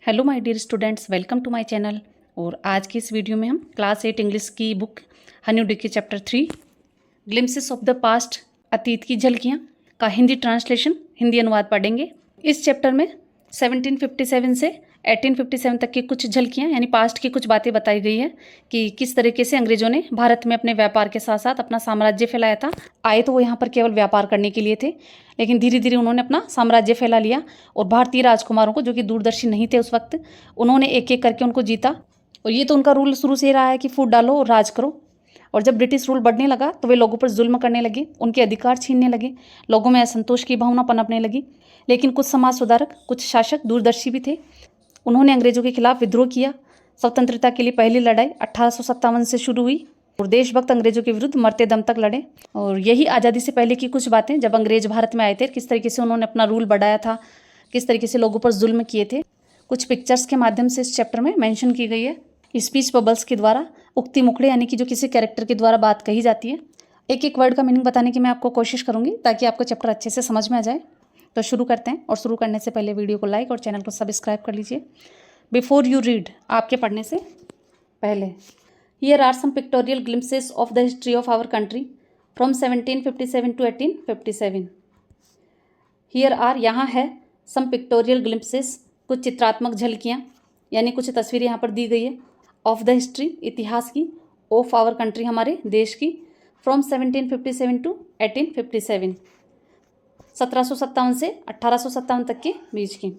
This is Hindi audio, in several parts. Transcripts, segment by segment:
Hello my dear students, welcome to my channel. और आज की इस वीडियो में हम क्लास 8 इंग्लिश की बुक हनीडे के chapter 3 glimpses of the past, अतीत की झलकियाँ का हिंदी ट्रांसलेशन, हिंदी अनुवाद पढ़ेंगे। इस चैप्टर में 1757 से 1857 तक की कुछ झलकियाँ यानी पास्ट की कुछ बातें बताई गई है कि किस तरीके से अंग्रेजों ने भारत में अपने व्यापार के साथ साथ अपना साम्राज्य फैलाया था। आए तो वो यहाँ पर केवल व्यापार करने के लिए थे, लेकिन धीरे धीरे उन्होंने अपना साम्राज्य फैला लिया और भारतीय राजकुमारों को, जो कि दूरदर्शी नहीं थे उस वक्त, उन्होंने एक एक करके उनको जीता। और ये तो उनका रूल शुरू से ही रहा है कि फूट डालो और राज करो। और जब ब्रिटिश रूल बढ़ने लगा तो वे लोगों पर जुल्म करने लगे, उनके अधिकार छीनने लगे, लोगों में असंतोष की भावना पनपने लगी। लेकिन कुछ समाज सुधारक, कुछ शासक दूरदर्शी भी थे। उन्होंने अंग्रेजों के खिलाफ विद्रोह किया। स्वतंत्रता के लिए पहली लड़ाई 1857 से शुरू हुई और देशभक्त अंग्रेजों के विरुद्ध मरते दम तक लड़े। और यही आज़ादी से पहले की कुछ बातें, जब अंग्रेज भारत में आए थे, किस तरीके से उन्होंने अपना रूल बढ़ाया था, किस तरीके से लोगों पर जुल्म किए थे, कुछ पिक्चर्स के माध्यम से इस चैप्टर में मेंशन की गई है। स्पीच बबल्स के द्वारा, उक्ति मुखड़े यानी कि जो किसी कैरेक्टर के द्वारा बात कही जाती है, एक एक वर्ड का मीनिंग बताने की मैं आपको कोशिश करूंगी ताकि आपको चैप्टर अच्छे से समझ में आ जाए। तो शुरू करते हैं, और शुरू करने से पहले वीडियो को लाइक और चैनल को सब्सक्राइब कर लीजिए। बिफोर यू रीड, आपके पढ़ने से पहले, here are some pictorial glimpses of the history of our country from 1757 to 1857। Here are, यहाँ है, सम पिक्टोरियल ग्लिम्पसेस, कुछ चित्रात्मक झलकियाँ यानी कुछ तस्वीरें यहाँ पर दी गई है, ऑफ द हिस्ट्री, इतिहास की, ऑफ आवर कंट्री, हमारे देश की, फ्रॉम 1757 टू 1857, 1757 से 1857 तक के बीच की।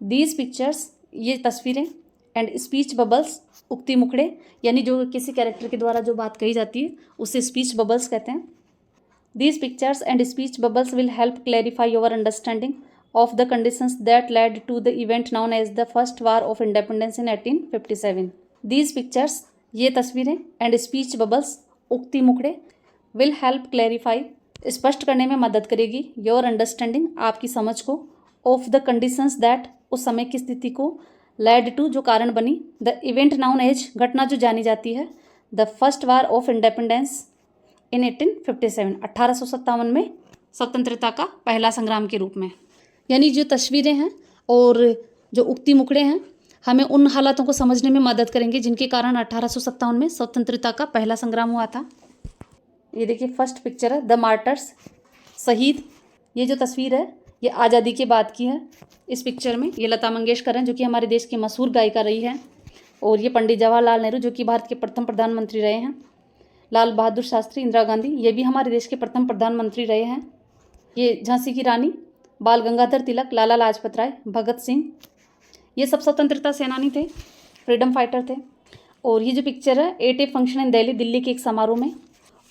दीज पिक्चर्स, ये तस्वीरें, एंड स्पीच बबल्स, उक्ति मुखड़े यानी जो किसी कैरेक्टर के द्वारा जो बात कही जाती है उसे स्पीच बबल्स कहते हैं। These pictures and speech bubbles will help clarify your understanding of the conditions that led to the event known as the first war of independence in 1857। These pictures, ये तस्वीरें, एंड स्पीच बबल्स, उक्ति मुखड़े, विल हेल्प क्लैरिफाई, स्पष्ट करने में मदद करेगी, योर अंडरस्टैंडिंग, आपकी समझ को, ऑफ द कंडीशंस दैट, उस समय की स्थिति को, लेड टू, जो कारण बनी, द इवेंट नाउन एज, घटना जो जानी जाती है, the first war of independence in 1857, 1857 में स्वतंत्रता का पहला संग्राम के रूप में। यानी जो तस्वीरें हैं और जो उक्ति मुखड़े हैं हमें उन हालातों को समझने में मदद करेंगे जिनके कारण 1857 में स्वतंत्रता का पहला संग्राम हुआ था। ये देखिए, फर्स्ट पिक्चर है द मार्टर्स, शहीद। ये जो तस्वीर है ये आज़ादी के बाद की है। इस पिक्चर में ये लता मंगेशकर हैं, जो कि हमारे देश की मशहूर गायिका रही है। और ये पंडित जवाहरलाल नेहरू, जो कि भारत के प्रथम प्रधानमंत्री रहे हैं। लाल बहादुर शास्त्री, इंदिरा गांधी, ये भी हमारे देश के प्रथम प्रधानमंत्री रहे हैं। ये झांसी की रानी, बाल गंगाधर तिलक, लाला लाजपत राय, भगत सिंह, ये सब स्वतंत्रता सेनानी थे, फ्रीडम फाइटर थे। और ये जो पिक्चर है, at a function in Delhi, Delhi के एक समारोह में,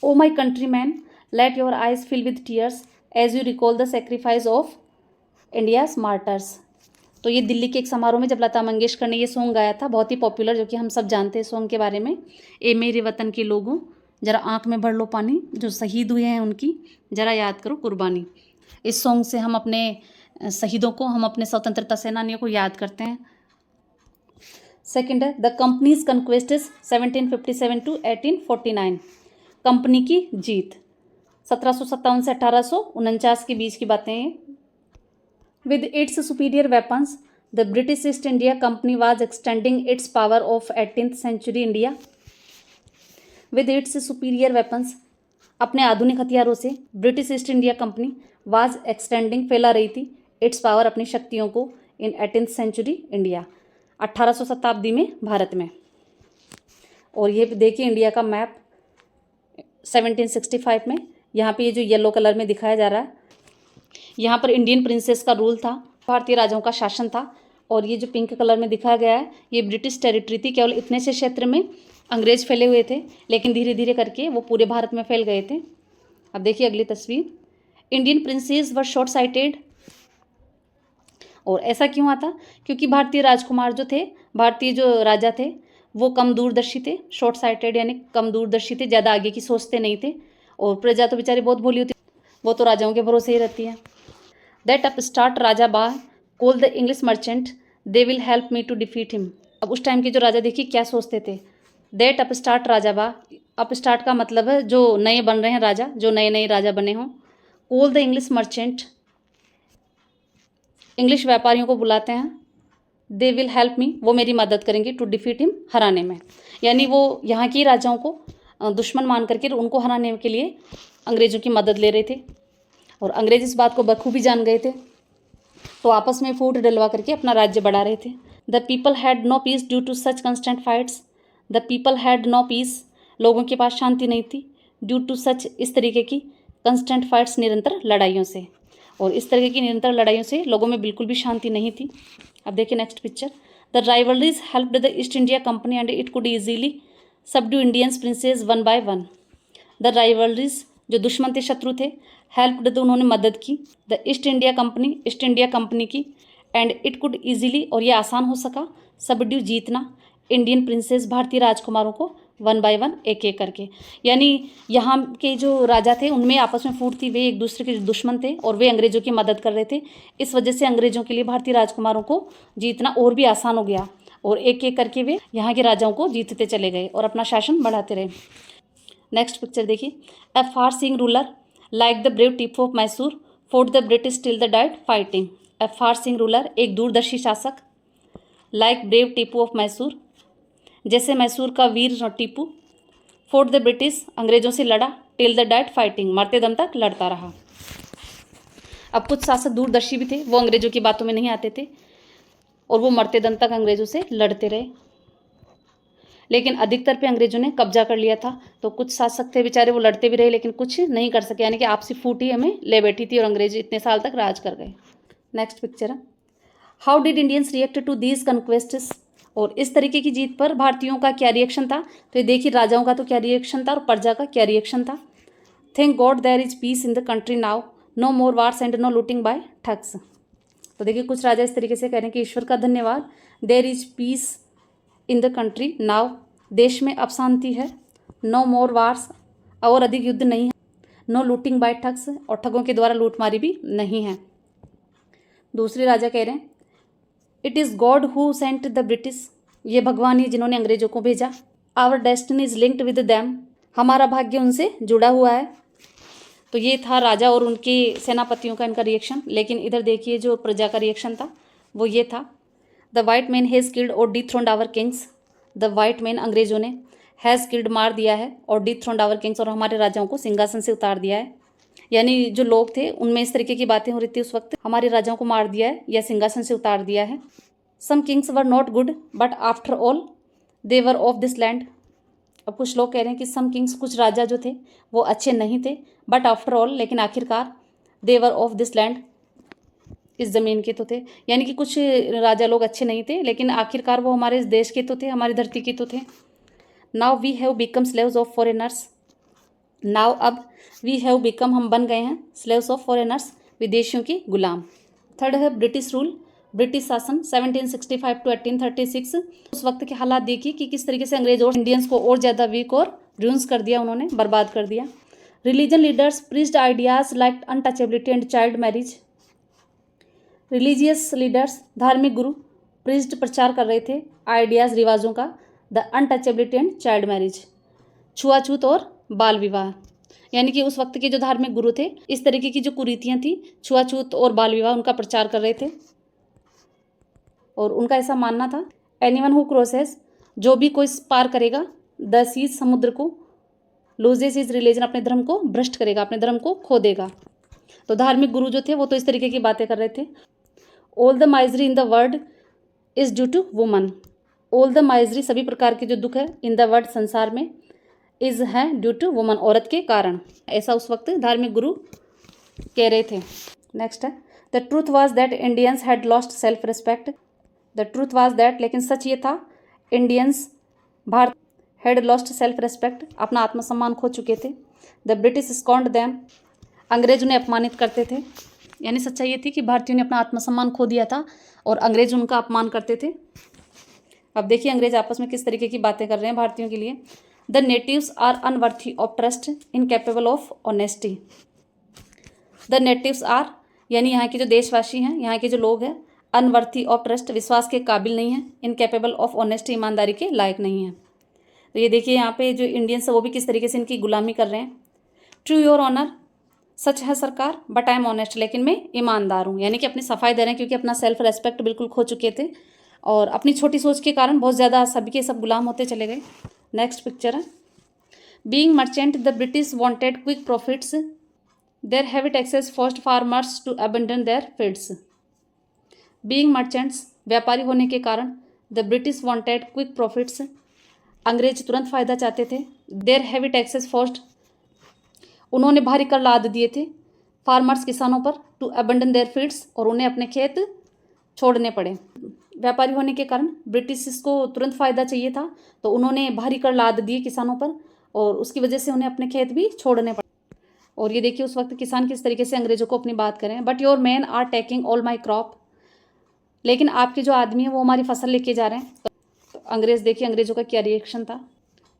O my country man, let your eyes fill with tears as you recall the sacrifice of India's martyrs. तो ये दिल्ली के एक समारोह में जब लता मंगेशकर ने ये सॉन्ग गाया था, बहुत ही पॉपुलर, जो कि हम सब जानते हैं सॉन्ग के बारे में, ए मेरे वतन के लोगों, जरा आंख में भर लो पानी, जो शहीद हुए हैं उनकी जरा याद करो कुर्बानी। इस सॉन्ग से हम अपने शहीदों को, हम अपने स्वतंत्रता सेनानियों को याद करते हैं। सेकंड है द कंपनीज कन्क्वेस्टेस 1757 टू 1849, कंपनी की जीत, 1757 से 1849 के बीच की बातें हैं। With its superior weapons the British East India company was extending its power of 18th century India. With its superior weapons, अपने आधुनिक हथियारों से British East India company was extending, फैला रही थी, इट्स पावर, अपनी शक्तियों को, इन 18th सेंचुरी इंडिया, 1800 शताब्दी में भारत में। और ये देखिए इंडिया का मैप 1765 में, यहाँ पे ये जो येलो कलर में दिखाया जा रहा है, यहाँ पर इंडियन प्रिंसेस का रूल था, भारतीय राजाओं का शासन था। और ये जो पिंक कलर में दिखाया गया है ये ब्रिटिश टेरिटरी थी, केवल इतने से क्षेत्र में अंग्रेज फैले हुए थे, लेकिन धीरे धीरे करके वो पूरे भारत में फैल गए थे। अब देखिए अगली तस्वीर, इंडियन प्रिंसेस वर शॉर्ट साइटेड। और ऐसा क्यों आता? क्योंकि भारतीय राजकुमार जो थे, भारतीय जो राजा थे, वो कम दूरदर्शी थे, शॉर्ट साइटेड यानी कम दूरदर्शी थे, ज़्यादा आगे की सोचते नहीं थे। और प्रजा तो बेचारी बहुत भोली होती, वो तो राजाओं के भरोसे ही रहती है। दैट अप स्टार्ट राजा बा call the English merchant, they will help me to defeat him. अब उस टाइम के जो राजा देखिए क्या सोचते थे, दैट अप स्टार्ट राजा बा, अप स्टार्ट का मतलब है जो नए बन रहे हैं राजा, जो नए नए राजा बने हों। Call the English merchant, English व्यापारियों को बुलाते हैं, दे विल हेल्प मी, वो मेरी मदद करेंगे, टू डिफीट हिम, हराने में। यानी वो यहाँ की राजाओं को दुश्मन मान करके उनको हराने के लिए अंग्रेज़ों की मदद ले रहे थे। और अंग्रेज़ इस बात को बखूबी जान गए थे, तो आपस में फूट डलवा करके अपना राज्य बढ़ा रहे थे। The people had no peace due to such constant fights. The people had no peace, लोगों के पास शांति नहीं थी, ड्यू टू सच, इस तरीके की कंस्टेंट फाइट्स, निरंतर लड़ाइयों से। और इस तरह की निरंतर लड़ाइयों से लोगों में बिल्कुल भी शांति नहीं थी। अब देखिए next picture. The rivalries helped the East India company and it could easily subdue Indians princess one by one. The rivalries, जो दुश्मन थे, शत्रु थे, हेल्प्ड, तो उन्होंने मदद की, the East India company, east India company की, एंड इट कुड ईजिली, और ये आसान हो सका, सबड्यू, जीतना, इंडियन प्रिंसेस, भारतीय राजकुमारों को, वन बाय वन, एक एक करके। यानी यहाँ के जो राजा थे उनमें आपस में फूट थी, वे एक दूसरे के दुश्मन थे और वे अंग्रेज़ों की मदद कर रहे थे। इस वजह से अंग्रेज़ों के लिए भारतीय राजकुमारों को जीतना और भी आसान हो गया और एक एक करके वे यहाँ के राजाओं को जीतते चले गए और अपना शासन बढ़ाते रहे। नेक्स्ट पिक्चर देखिए। A far seeing ruler like the brave Tipu of Mysore fought the British till the died fighting. A far seeing ruler, एक दूरदर्शी शासक, like brave Tipu of Mysore, जैसे मैसूर का वीर टीपू, फोर्ट द ब्रिटिश, अंग्रेजों से लड़ा, टिल द डेथ फाइटिंग, मरते दम तक लड़ता रहा। अब कुछ शासक दूरदर्शी भी थे, वो अंग्रेजों की बातों में नहीं आते थे और वो मरते दम तक अंग्रेजों से लड़ते रहे, लेकिन अधिकतर पे अंग्रेजों ने कब्जा कर लिया था। तो कुछ शासक थे बेचारे, वो लड़ते भी रहे लेकिन कुछ नहीं कर सके, यानी कि आपसी फूट ही हमें ले बैठी थी और अंग्रेज इतने साल तक राज कर गए। नेक्स्ट पिक्चर है। How did Indians react to these conquests, और इस तरीके की जीत पर भारतीयों का क्या रिएक्शन था। तो ये देखिए, राजाओं का तो क्या रिएक्शन था और प्रजा का क्या रिएक्शन था। Thank God there is peace in the country now, no more wars and no looting by thugs. तो देखिए कुछ राजा इस तरीके से कह रहे हैं कि ईश्वर का धन्यवाद, there is peace in the country now, देश में अब शांति है, नो मोर वार्स, और अधिक युद्ध नहीं है, नो लूटिंग बाय ठग्स, और ठगों के द्वारा लूटमारी भी नहीं है। दूसरे राजा कह रहे हैं it is God who sent the British, ये भगवान ही जिन्होंने अंग्रेजों को भेजा। Our destiny is linked with them, हमारा भाग्य उनसे जुड़ा हुआ है। तो ये था राजा और उनके सेनापतियों का इनका रिएक्शन। लेकिन इधर देखिए जो प्रजा का रिएक्शन था वो ये था। The white man has killed or dethroned our kings, the white man, अंग्रेजों ने, हैज़ किल्ड, मार दिया है, और डिथ्रोन्ड आवर किंग्स, और हमारे राजाओं को सिंहासन से उतार दिया है। यानी जो लोग थे उनमें इस तरीके की बातें हो रही थी उस वक्त, हमारे राजाओं को मार दिया है या सिंहासन से उतार दिया है। Some kings were not good but after all they were of this land. अब कुछ लोग कह रहे हैं कि सम किंग्स, कुछ राजा जो थे वो अच्छे नहीं थे, बट आफ्टर ऑल, लेकिन आखिरकार, दे वर ऑफ दिस लैंड, इस ज़मीन के तो थे। यानी कि कुछ राजा लोग अच्छे नहीं थे लेकिन आखिरकार वो हमारे इस देश के तो थे, हमारी धरती के तो थे। Now we have become slaves of foreigners, now अब, वी हैव बिकम, हम बन गए हैं, स्लेव्स ऑफ फॉरेनर्स, विदेशियों के गुलाम। थर्ड है ब्रिटिश रूल, ब्रिटिश शासन 1765 टू 1836। उस वक्त के हालात देखिए कि किस तरीके से अंग्रेज और इंडियंस को और ज़्यादा वीक और रून्स कर दिया, उन्होंने बर्बाद कर दिया। Religion leaders preached ideas like untouchability and child marriage, religious leaders, धार्मिक गुरु, प्रीच्ड, प्रचार कर रहे थे आइडियाज़, रिवाजों का, the untouchability and child marriage, छुआछूत और बाल विवाह। यानी कि उस वक्त के जो धार्मिक गुरु थे इस तरीके की जो कुरीतियाँ थी, छुआछूत और बाल विवाह, उनका प्रचार कर रहे थे। और उनका ऐसा मानना था एनीवन हु क्रॉसेस, जो भी कोई पार करेगा द सीज, समुद्र को, लूजेस हिज रिलीजन, अपने धर्म को भ्रष्ट करेगा, अपने धर्म को खो देगा। तो धार्मिक गुरु जो थे वो तो इस तरीके की बातें कर रहे थे। All the misery in the world is due to woman, all the misery, सभी प्रकार के जो दुख है, इन द वर्ल्ड, संसार में, इज है ड्यू टू वुमन, औरत के कारण। ऐसा उस वक्त धार्मिक गुरु कह रहे थे। नेक्स्ट है the truth was that Indians had lost self respect, the truth was that, लेकिन सच ये था, Indians, Bharat, had lost self respect, अपना आत्मसम्मान खो चुके थे। द ब्रिटिश स्कॉन्ड दैम, अंग्रेज उन्हें अपमानित करते थे। यानी सच्चाई ये थी कि भारतीयों ने अपना आत्मसम्मान खो दिया था और अंग्रेज उनका अपमान करते थे। अब देखिए अंग्रेज आपस में किस तरीके की बातें कर रहे हैं भारतीयों के लिए। The natives are unworthy of trust, incapable of honesty, the natives are, यानी यहाँ के जो देशवासी हैं, यहाँ के जो लोग हैं, अनवर्थी ऑफ ट्रस्ट, विश्वास के काबिल नहीं है, इनकेपेबल ऑफ ऑनेस्टी, ईमानदारी के लायक नहीं है। तो ये देखिए यहाँ पे जो इंडियंस है वो भी किस तरीके से इनकी गुलामी कर रहे हैं। ट्रू योर ऑनर, सच है सरकार, बट आई एम ऑनेस्ट, लेकिन मैं ईमानदार हूँ। यानी कि अपनी सफाई दे रहे हैं क्योंकि अपना सेल्फ रेस्पेक्ट बिल्कुल खो चुके थे। और अपनी छोटी सोच के कारण बहुत ज़्यादा सभी के सब गुलाम होते चले गए। नेक्स्ट पिक्चर है, being merchant the British wanted quick profits, their heavy taxes forced farmers to abandon their fields. Being merchants, व्यापारी होने के कारण, the British wanted quick profits, अंग्रेज तुरंत फ़ायदा चाहते थे। देयर हैवी टैक्सेस फोर्स्ड, उन्होंने भारी कर लाद दिए थे। फार्मर्स, किसानों पर, टू अबंडन देयर फील्ड्स, और उन्हें अपने खेत छोड़ने पड़े। व्यापारी होने के कारण ब्रिटिश को तुरंत फ़ायदा चाहिए था, तो उन्होंने भारी कर लाद दिए किसानों पर, और उसकी वजह से उन्हें अपने खेत भी छोड़ने पड़े। और ये देखिए उस वक्त किसान किस तरीके से अंग्रेज़ों को अपनी बात करें। But your man are taking all my crop, लेकिन आपके जो आदमी है वो हमारी फसल लेके जा रहे हैं। तो अंग्रेज़, देखिए अंग्रेज़ों का क्या रिएक्शन था।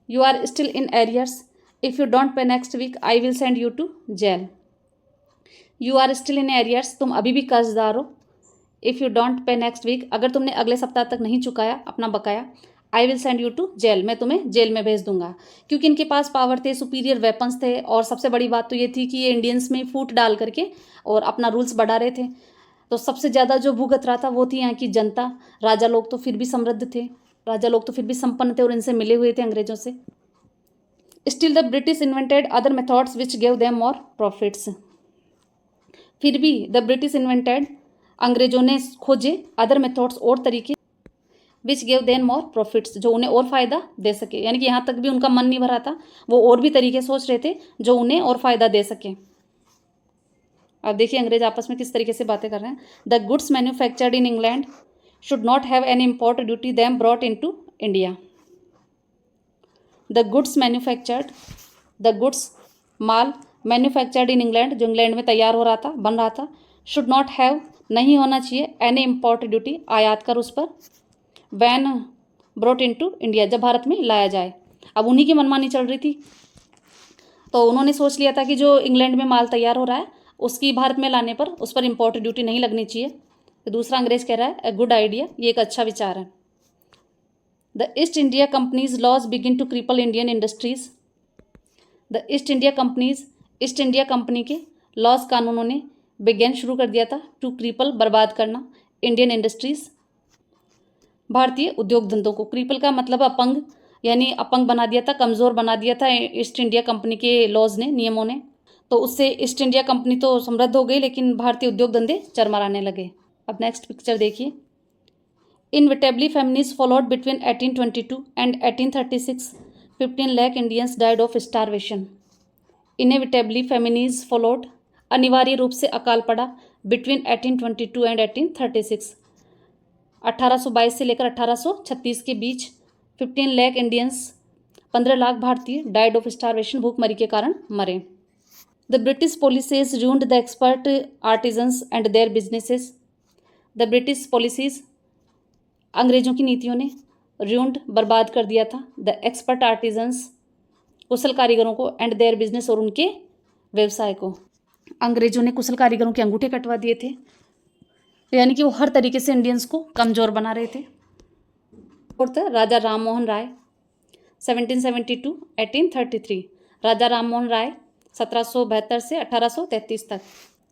You are still in arrears, if you don't pay next week I will send you to jail. You are still in arrears, तुम अभी भी कर्जदार हो। If you don't pay next week, अगर तुमने अगले सप्ताह तक नहीं चुकाया अपना बकाया, I will send you to jail, मैं तुम्हें जेल में भेज दूंगा। क्योंकि इनके पास पावर थे, सुपीरियर वेपन्स थे, और सबसे बड़ी बात तो ये थी कि ये इंडियंस में फूट डाल करके और अपना रूल्स बढ़ा रहे थे। तो सबसे ज़्यादा जो भुगत रहा था वो थी यहाँ की जनता। राजा लोग तो फिर भी समृद्ध थे, राजा लोग तो फिर भी संपन्न थे और इनसे मिले हुए थे अंग्रेजों से। Still the British invented other methods which gave them more profits, फिर भी द ब्रिटिश इन्वेंटेड, अंग्रेजों ने खोजे, अदर मेथड्स, और तरीके, which gave them more profits, जो उन्हें और फ़ायदा दे सके। यानी कि यहाँ तक भी उनका मन नहीं भरा था, वो और भी तरीके सोच रहे थे जो उन्हें और फ़ायदा दे सके। अब देखिए अंग्रेज आपस में किस तरीके से बातें कर रहे हैं। The goods manufactured in England should not have any import duty them brought into India. The goods manufactured, the goods, माल, मैन्युफैक्चर्ड इन इंग्लैंड, जो इंग्लैंड में तैयार हो रहा था, बन रहा था, शुड नॉट हैव, नहीं होना चाहिए, एनी इम्पोर्ट ड्यूटी, आयात कर उस पर, when brought into India, जब भारत में लाया जाए। अब उन्हीं की मनमानी चल रही थी, तो उन्होंने सोच लिया था कि जो इंग्लैंड में माल तैयार हो रहा है उसकी भारत में लाने पर उस पर इम्पोर्ट ड्यूटी नहीं लगनी चाहिए। तो दूसरा अंग्रेज कह रहा है ए गुड आइडिया, ये एक अच्छा विचार है। The East India company's laws begin to cripple Indian industries, the East India company's, East India company के लॉज, कानूनों ने, बिगेन, शुरू कर दिया था, टू क्रिपल, बर्बाद करना, इंडियन इंडस्ट्रीज, भारतीय उद्योग धंधों को। क्रिपल का मतलब अपंग, यानी अपंग बना दिया था, कमज़ोर बना दिया था ईस्ट इंडिया कंपनी के लॉज ने, नियमों ने। तो उससे ईस्ट इंडिया कंपनी तो समृद्ध हो गई, लेकिन भारतीय उद्योग धंधे चरमराने लगे। अब नेक्स्ट पिक्चर देखिए। Inevitably famines followed between 1822 and 1836, 15 lakh Indians died of starvation. Inevitably famines followed, अनिवार्य रूप से अकाल पड़ा, बिटवीन 1822 एंड 1836, 1822 से लेकर 1836 के बीच, 15 लाख इंडियंस, 15 लाख भारतीय, डाइड ऑफ स्टारवेशन, भूखमरी के कारण मरे। The British policies ruined the expert artisans and their businesses, the British policies, अंग्रेजों की नीतियों ने, रूइंड, बर्बाद कर दिया था, द एक्सपर्ट आर्टिजन्स, कुशल कारीगरों को, एंड देयर बिजनेस, और उनके व्यवसाय को। अंग्रेजों ने कुशल कारीगरों के अंगूठे कटवा दिए थे, यानी कि वो हर तरीके से इंडियंस को कमज़ोर बना रहे थे। फोर्थ, राजा राम मोहन राय, 1772 1833, राजा राम मोहन राय 1772 से 1833 तक।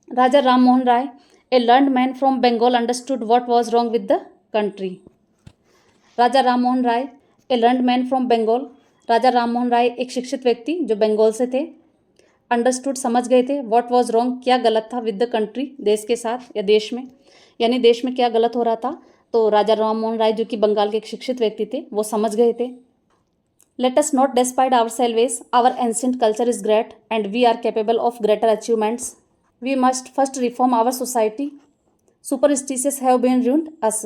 Raja Ram Mohan Roy, a learned man from Bengal, understood what was wrong with the country. Raja Ram Mohan Roy, a learned man from Bengal, Raja Ram Mohan Roy एक शिक्षित व्यक्ति जो बंगाल से थे, अंडरस्टूड, समझ गए थे, व्हाट वाज रॉन्ग, क्या गलत था, विद द कंट्री, देश के साथ या देश में, यानी देश में क्या गलत हो रहा था, तो राजा राम मोहन राय जो कि बंगाल के एक शिक्षित व्यक्ति थे वो समझ गए थे। Let us not despise ourselves, our ancient culture is great and we are capable of greater achievements, we must first reform our society, superstitious have been ruined us.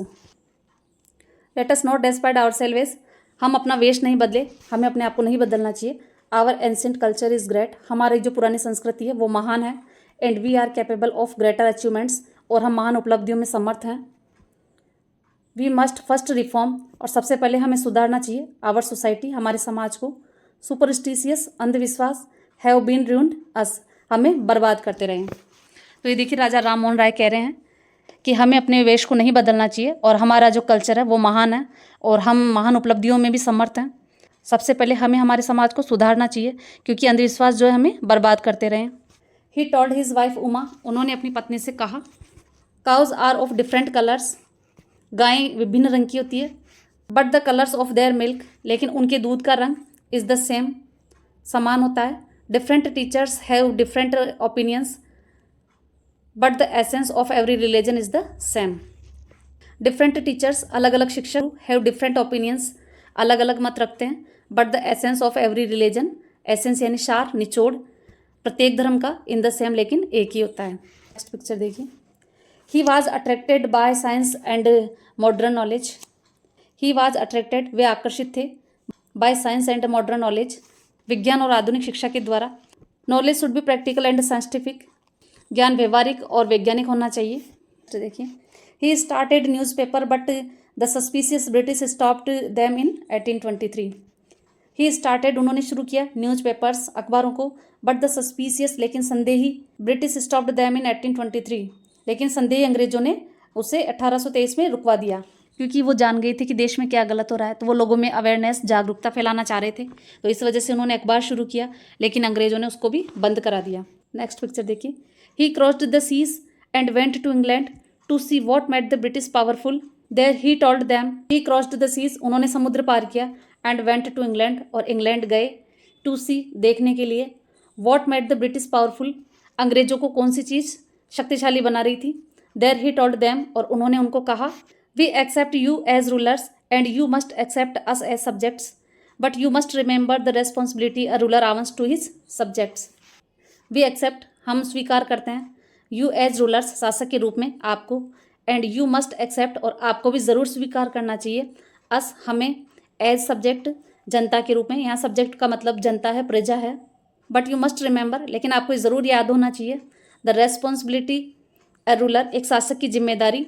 Let us not despise ourselves, हम अपना वेश नहीं बदले, हमें अपने आप को नहीं बदलना चाहिए। Our ancient culture is great, हमारी जो पुरानी संस्कृति है वो महान है, and we are capable of greater achievements, और हम महान उपलब्धियों में समर्थ हैं। वी मस्ट फर्स्ट रिफॉर्म, और सबसे पहले हमें सुधारना चाहिए, आवर सोसाइटी, हमारे समाज को, सुपरस्टिशियस, अंधविश्वास, हैव बीन रूइंड अस, हमें बर्बाद करते रहे। तो ये देखिए राजा राम मोहन राय कह रहे हैं कि हमें अपने वेश को नहीं बदलना चाहिए, और हमारा जो कल्चर है वो महान है, और हम महान उपलब्धियों में भी समर्थ हैं। सबसे पहले हमें हमारे समाज को सुधारना चाहिए, क्योंकि अंधविश्वास जो है हमें बर्बाद करते रहे। He told his wife Uma, उन्होंने अपनी पत्नी से कहा, cows are of different colours, गायें विभिन्न रंग की होती है, but the colours of their milk, लेकिन उनके दूध का रंग इज़ द सेम, समान होता है। Different teachers have different opinions, but the essence of every religion is the same. Different teachers, अलग अलग शिक्षक, हैव डिफरेंट ओपिनियंस, अलग अलग मत रखते हैं, but the essence of every religion, essence यानी सार, निचोड़ प्रत्येक धर्म का, इन द सेम लेकिन एक ही होता है। नेक्स्ट पिक्चर देखिए। He was attracted by science and modern knowledge. He was attracted, वे आकर्षित थे, by science and modern knowledge, विज्ञान और आधुनिक शिक्षा के द्वारा। Knowledge should be practical and scientific, ज्ञान व्यवहारिक और वैज्ञानिक होना चाहिए। तो देखिए, he started newspaper but the suspicious British stopped them in 1823। He started, उन्होंने शुरू किया, न्यूज़पेपर्स, अखबारों को, बट द सस्पिशियस, लेकिन संदेही, ब्रिटिश स्टॉप्ड देम इन 1823, लेकिन संदेही अंग्रेजों ने उसे 1823 में रुकवा दिया, क्योंकि वो जान गई थी कि देश में क्या गलत हो रहा है। तो वो लोगों में अवेयरनेस, जागरूकता फैलाना चाह रहे थे, तो इस वजह से उन्होंने अखबार शुरू किया, लेकिन अंग्रेजों ने उसको भी बंद करा दिया। नेक्स्ट पिक्चर देखिए। He crossed the seas and went to England to see what made the British powerful, there he told them. He crossed the seas, उन्होंने समुद्र पार किया, एंड वेंट टू इंग्लैंड, और इंग्लैंड गए, टू सी, देखने के लिए, what made the British powerful, अंग्रेजों को कौन सी चीज़ शक्तिशाली बना रही थी। देयर ही टोल्ड दैम, और उन्होंने उनको कहा, we accept you as rulers and you must accept us as subjects, but you must remember the responsibility a ruler owes to his subjects. We accept, हम स्वीकार करते हैं, यू एज रूलर्स, शासक के रूप में आपको, एंड यू मस्ट एक्सेप्ट, और आपको भी ज़रूर स्वीकार करना चाहिए, अस, हमें, एज सब्जेक्ट, जनता के रूप में। यहाँ सब्जेक्ट का मतलब जनता है, प्रजा है। बट यू मस्ट रिमेंबर, लेकिन आपको ज़रूर याद होना चाहिए, द रेस्पॉन्सिबिलिटी ए रूलर, एक शासक की जिम्मेदारी,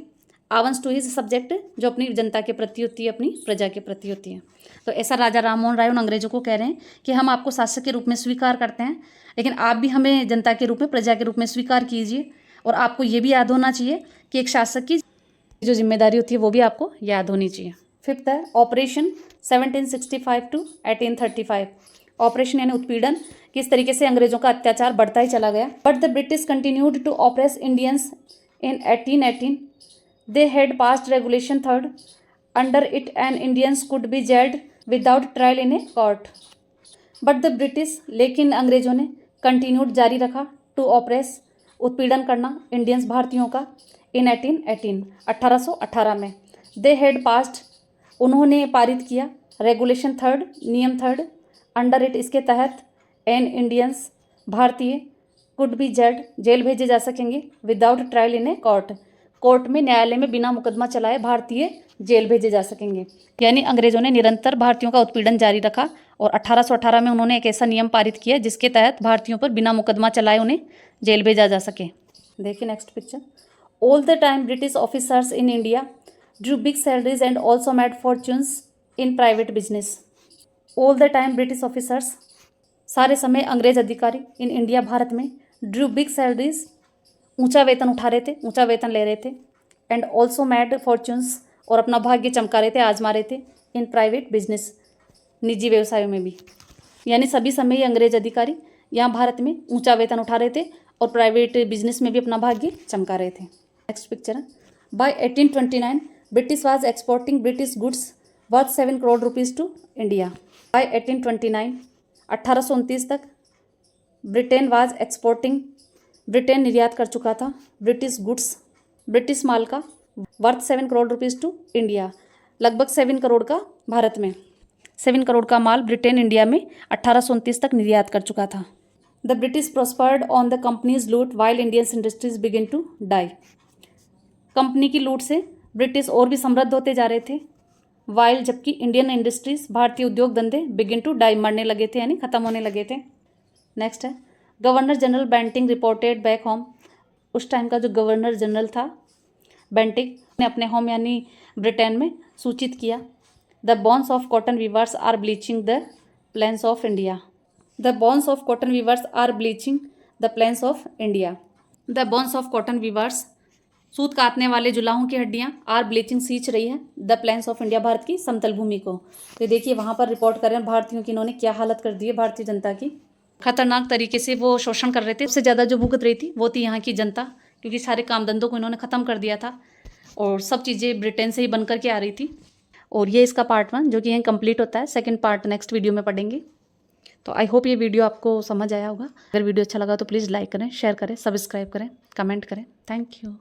आवर्स टू हिज सब्जेक्ट, जो अपनी जनता के प्रति होती है, अपनी प्रजा के प्रति होती है। तो ऐसा राजा राममोहन राय उन अंग्रेजों को कह रहे हैं कि हम आपको शासक के रूप में स्वीकार करते हैं, लेकिन आप भी हमें जनता के रूप में, प्रजा के रूप में स्वीकार कीजिए, और आपको ये भी याद होना चाहिए कि एक शासक की जो जिम्मेदारी होती है वो भी आपको याद होनी चाहिए। फिफ्थ है ऑपरेशन 1765 टू 1835। ऑपरेशन यानी उत्पीड़न, किस तरीके से अंग्रेजों का अत्याचार बढ़ता ही चला गया। But the British continued to oppress Indians in 1818। They had passed regulation third, under it an Indians could be jailed without trial in a court. But the British, लेकिन अंग्रेजों ने, कंटिन्यूड, जारी रखा, टू ऑपरेस, उत्पीड़न करना, इंडियंस, भारतीयों का, इन 1818, 1818 में। दे हैड पास्ड, उन्होंने पारित किया, रेगुलेशन थर्ड, नियम थर्ड, अंडर इट, इसके तहत, एन इंडियंस, भारतीय, कुड बी जेल्ड, जेल भेजे जा सकेंगे, without trial in a court, court में, न्यायालय में बिना मुकदमा चलाए भारतीय जेल भेजे जा सकेंगे। यानी अंग्रेजों ने निरंतर भारतीयों का उत्पीड़न जारी रखा, और 1818 में उन्होंने एक ऐसा नियम पारित किया जिसके तहत भारतीयों पर बिना मुकदमा चलाए उन्हें जेल भेजा जा सके। देखिए next picture. All the time British officers in India Drew big salaries and also made fortunes in private business. All the time British officers, सारे समय अंग्रेज अधिकारी, इन इंडिया, भारत में, ड्रू बिग सैलरीज, ऊंचा वेतन उठा रहे थे, ऊंचा वेतन ले रहे थे, एंड ऑल्सो मेड फॉर्च्यून्स, और अपना भाग्य चमका रहे थे, आजमा रहे थे, इन प्राइवेट बिजनेस, निजी व्यवसायों में भी। यानी सभी समय ये अंग्रेज अधिकारी यहाँ भारत में ऊंचा वेतन उठा रहे थे और प्राइवेट बिजनेस में भी अपना भाग्य चमका रहे थे। नेक्स्ट पिक्चर है। By 1829 British was exporting British goods worth 7 crore rupees to India. By 1829, 1829 तक, ब्रिटेन वाज एक्सपोर्टिंग, ब्रिटेन निर्यात कर चुका था, ब्रिटिश गुड्स, ब्रिटिश माल का, worth 7 crore rupees to India, लगभग 7 करोड़ का भारत में, 7 करोड़ का माल ब्रिटेन इंडिया में 1829 तक निर्यात कर चुका था। The British prospered on the companies loot while Indians industries begin to die. Company की लूट से ब्रिटिश और भी समृद्ध होते जा रहे थे, वाइल, जबकि इंडियन इंडस्ट्रीज, भारतीय उद्योग धंधे, बिगिन टू डाई, मरने लगे थे, यानी खत्म होने लगे थे। नेक्स्ट है governor general Bentinck reported back home. उस टाइम का जो गवर्नर जनरल था बेंटिंग ने अपने होम यानी ब्रिटेन में सूचित किया, the bones of cotton weavers are bleaching the plains of India. The bones of cotton weavers are bleaching the plains of India. The bones of cotton weavers, सूत काटने वाले जुलाहों की हड्डियाँ, आर ब्लीचिंग, सींच रही है, the plains of India, Bharat की समतल भूमि को। तो देखिए वहाँ पर रिपोर्ट कर रहे हैं भारतीयों की इन्होंने क्या हालत कर दी है, भारतीय जनता की खतरनाक तरीके से वो शोषण कर रहे थे। सबसे ज़्यादा जो भुगत रही थी वो थी यहाँ की जनता, क्योंकि सारे काम धंधों को इन्होंने ख़त्म कर दिया था। और सब चीज़ें ब्रिटेन से ही बन कर के आ रही थी। और ये इसका पार्ट 1 जो कि यहीं कंप्लीट होता है। सेकंड पार्ट नेक्स्ट वीडियो में पढ़ेंगे। तो आई होप ये वीडियो आपको समझ आया होगा। अगर वीडियो अच्छा लगा तो प्लीज़ लाइक करें, शेयर करें, सब्सक्राइब करें, कमेंट करें। Thank you.